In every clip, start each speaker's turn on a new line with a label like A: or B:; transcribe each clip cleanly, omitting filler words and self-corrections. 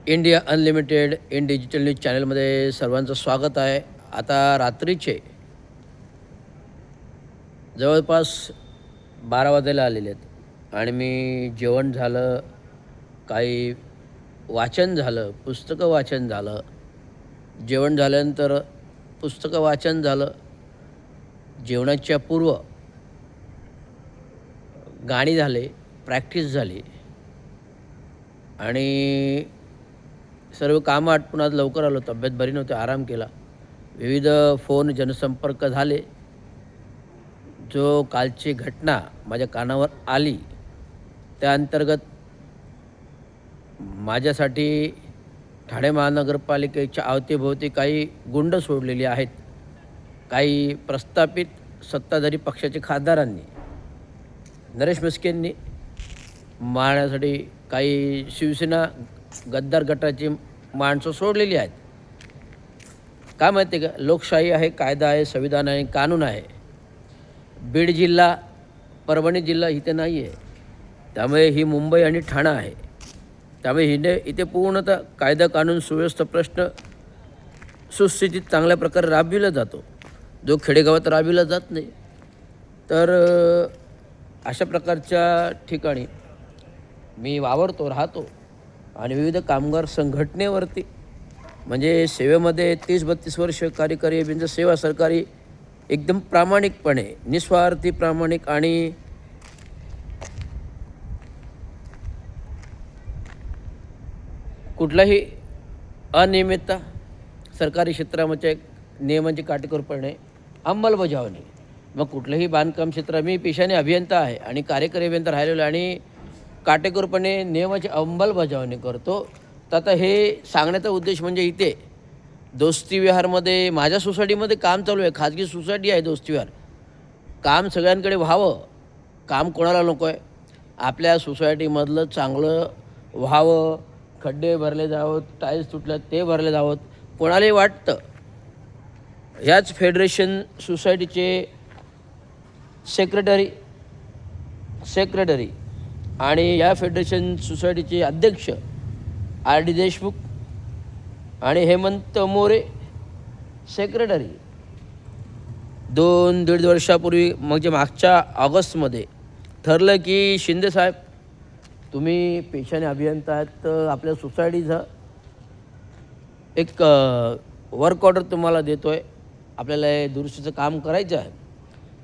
A: India unlimited in digital news चॅनलमध्ये सर्वांचं स्वागत आहे. आता रात्रीचे जवळपास 12 वाजायला आलेले आहेत आणि मी जेवण झालं, काही वाचन झालं, पुस्तकं वाचन झालं. जेवण झाल्यानंतर पुस्तकं वाचन झालं. जेवणाच्या पूर्व गाणी झाले, प्रॅक्टिस झाली आणि सर्व कामं आटपून आज लवकर आलो. तब्येत बरी नव्हती, आराम केला. विविध फोन जनसंपर्क झाले. जो कालची घटना माझ्या कानावर आली त्या अंतर्गत माझ्यासाठी ठाणे महानगरपालिकेच्या अवतीभोवती काही गुंड सोडलेली आहेत. काही प्रस्थापित सत्ताधारी पक्षाच्या खासदारांनी, नरेश म्हस्केंनी मारण्यासाठी काही शिवसेना गद्दार गटाची माणसं सोडलेली आहेत. काय माहिती आहे का, लोकशाही आहे, कायदा आहे, संविधान आहे, कानून आहे. बीड जिल्हा, परभणी जिल्हा इथे नाही आहे. त्यामुळे ही मुंबई आणि ठाणा आहे. त्यामुळे इथे पूर्णतः कायदा कानून सुव्यवस्था प्रश्न सुस्थितीत चांगल्या प्रकारे राबविला जातो, जो खेडेगावात राबविला जात नाही. तर अशा प्रकारच्या ठिकाणी मी वावरतो, राहतो आणि विविध कामगार संघटनेवरती म्हणजे सेवेमध्ये 30-32 वर्ष कार्यकारी अभियंता सेवा सरकारी एकदम प्रामाणिकपणे, निस्वार्थी प्रामाणिक आणि कुठलाही अनियमितता, सरकारी क्षेत्रामध्ये नियमांची काटेकोरपणे अंमलबजावणी. मग कुठलंही बांधकाम क्षेत्र, मी पेशाने अभियंता आहे आणि कार्यकारी अभियंता राहिलेलो आणि काटेकोरपणे नियमाची अंमलबजावणी करतो. तर आता हे सांगण्याचा उद्देश म्हणजे इथे दोस्ती विहारमध्ये, माझ्या सोसायटीमध्ये काम चालू आहे. खाजगी सोसायटी आहे दोस्ती विहार. काम सगळ्यांकडे व्हावं, काम कोणाला नको आहे. आपल्या सोसायटीमधलं चांगलं व्हावं, खड्डे भरले जावं, टाईल्स तुटल्यात ते भरले जावं, कोणालाही वाटतं. ह्याच फेडरेशन सोसायटीचे सेक्रेटरी आणि या फेडरेशन सोसायटीचे अध्यक्ष RD देशमुख आणि हेमंत मोरे सेक्रेटरी 2-1.5 वर्षापूर्वी, म्हणजे मागच्या ऑगस्टमध्ये ठरलं की शिंदेसाहेब, तुम्ही पेशाने अभियंता आहेत, तर आपल्या सोसायटीचा एक वर्क ऑर्डर तुम्हाला देतो आहे. आपल्याला हे दुरुस्तीचं काम करायचं आहे.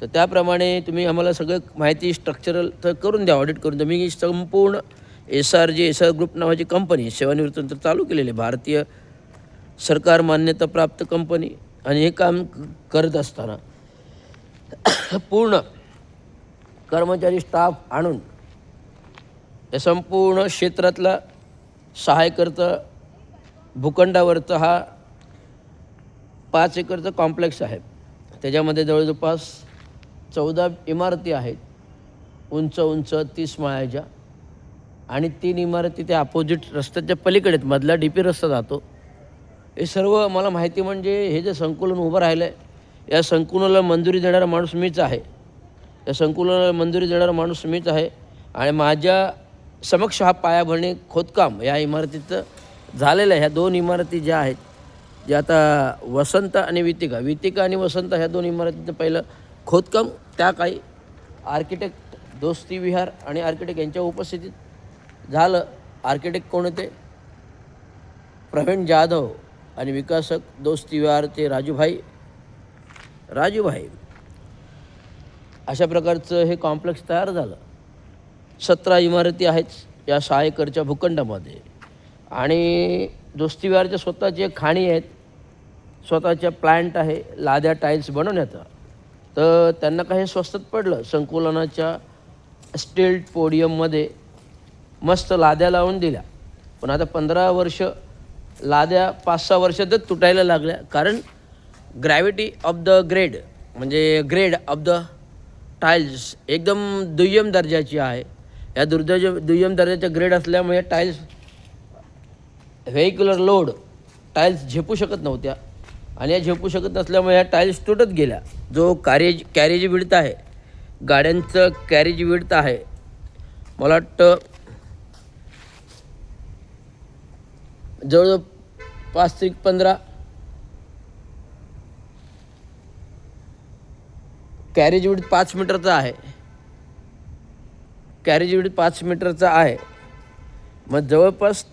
A: तर त्याप्रमाणे तुम्ही आम्हाला सगळं माहिती स्ट्रक्चरल तर करून द्या, ऑडिट करून द्या. मी संपूर्ण SR ग्रुप नावाची कंपनी सेवानिवृत्तीनंतर चालू केलेली आहे, भारतीय सरकार मान्यता प्राप्त कंपनी. आणि हे काम करत असताना पूर्ण कर्मचारी स्टाफ आणून या संपूर्ण क्षेत्रातला 6 एकरचा भूखंडावरचा हा 5 एकरचा कॉम्प्लेक्स आहे. त्याच्यामध्ये जवळपास 14 इमारती आहेत, उंच 30 माळ्याच्या, आणि 3 इमारती त्या अपोजिट रस्त्याच्या पलीकडे आहेत. मधला DP रस्ता जातो. हे सर्व मला माहिती. म्हणजे हे जे संकुलन उभं राहिलं आहे, या संकुलाला मंजुरी देणारा माणूस मीच आहे. या संकुलाला मंजुरी देणारा माणूस मीच आहे आणि माझ्या समक्ष हा पायाभरणी खोदकाम या इमारतीचं झालेलं आहे. ह्या 2 इमारती ज्या आहेत, ज्या आता वसंत आणि वितिका आणि वसंत ह्या 2 इमारतीचं पहिलं खोदकाम त्या काही आर्किटेक्ट दोस्ती विहार आणि आर्किटेक्ट यांच्या उपस्थितीत झालं. आर्किटेक्ट कोण होते? प्रवीण जाधव. आणि विकासक दोस्ती विहारचे राजूभाई. अशा प्रकारचं हे कॉम्प्लेक्स तयार झालं. 17 इमारती आहेत या 6 एकरच्या भूखंडामध्ये. आणि दोस्ती विहारच्या स्वतःचे खाणी आहेत, स्वतःच्या प्लांट आहे लाद्या टाईल्स बनवण्याचा. तर त्यांना काही स्वस्तात पडलं. संकुलनाच्या स्टील पोडियममध्ये मस्त लाद्या लावून दिल्या. पण आता 15 वर्ष लाद्या 5-6 वर्षातच तुटायला लागल्या. कारण ग्रॅव्हिटी ऑफ द ग्रेड, म्हणजे ग्रेड ऑफ द टाईल्स एकदम दुय्यम दर्जाची आहे. या दुय्यम दर्जाच्या ग्रेड असल्यामुळे टाईल्स, व्हेहिक्युलर लोड टाईल्स झेपू शकत नव्हत्या. आणि या झेपू शकत नसल्यामुळे ह्या टाईल्स तुटत गेल्या. जो कॅरेज विड्थ आहे, गाड्यांचं कॅरेज विड्थ आहे, मला वाटतं जवळजवळ 5-15 कॅरेज विड्थ 5 मीटरचा आहे. कॅरेज विड्थ 5 मीटरचा आहे. मग जवळपास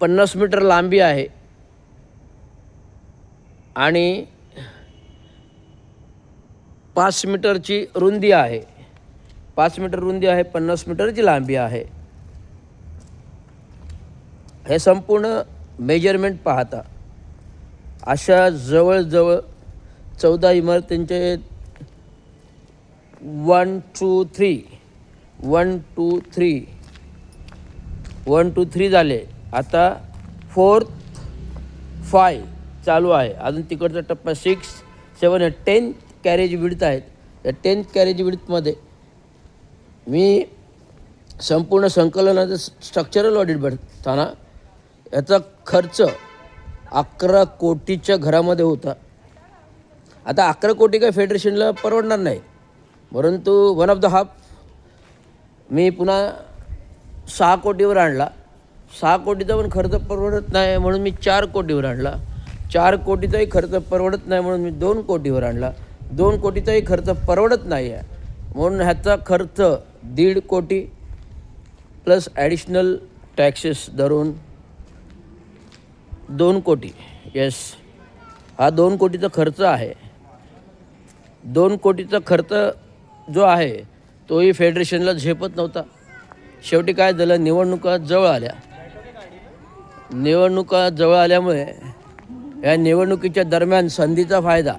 A: 50 मीटर लांबी आहे आणि 5 मीटरची रुंदी आहे. 5 मीटर रुंदी आहे, 50 मीटरची लांबी आहे. हे संपूर्ण मेजरमेंट पाहता अशा जवळजवळ 14 इमारतींचे 1 2 3 झाले. आता 4th 5 चालू आहे. अजून तिकडचा टप्पा 6 7 10 कॅरेज विड्थ आहेत. या 10 कॅरेज विड्थमध्ये मी संपूर्ण संकलनाचं स्ट्रक्चरल ऑडिट भरताना याचा खर्च 11 कोटीच्या घरामध्ये होता. आता 11 कोटी काय फेडरेशनला परवडणार नाही, परंतु 1/2 मी पुन्हा 6 कोटीवर आणला. 6 कोटीचा पण खर्च परवडत नाही म्हणून मी 4 कोटीवर आणला. 4 कोटीचाही खर्च परवडत नाही म्हणून मी 2 कोटीवर आणला. 2 कोटीचाही खर्च परवडत नाही आहे म्हणून ह्याचा खर्च 1.5 कोटी प्लस ॲडिशनल टॅक्सेस धरून 2 कोटी. येस, हा 2 कोटीचा खर्च आहे. 2 कोटीचा खर्च जो आहे तोही फेडरेशनला झेपत नव्हता. शेवटी काय झालं, निवडणुका जवळ आल्यामुळे या निवडणुकीच्या दरम्यान संधीचा फायदा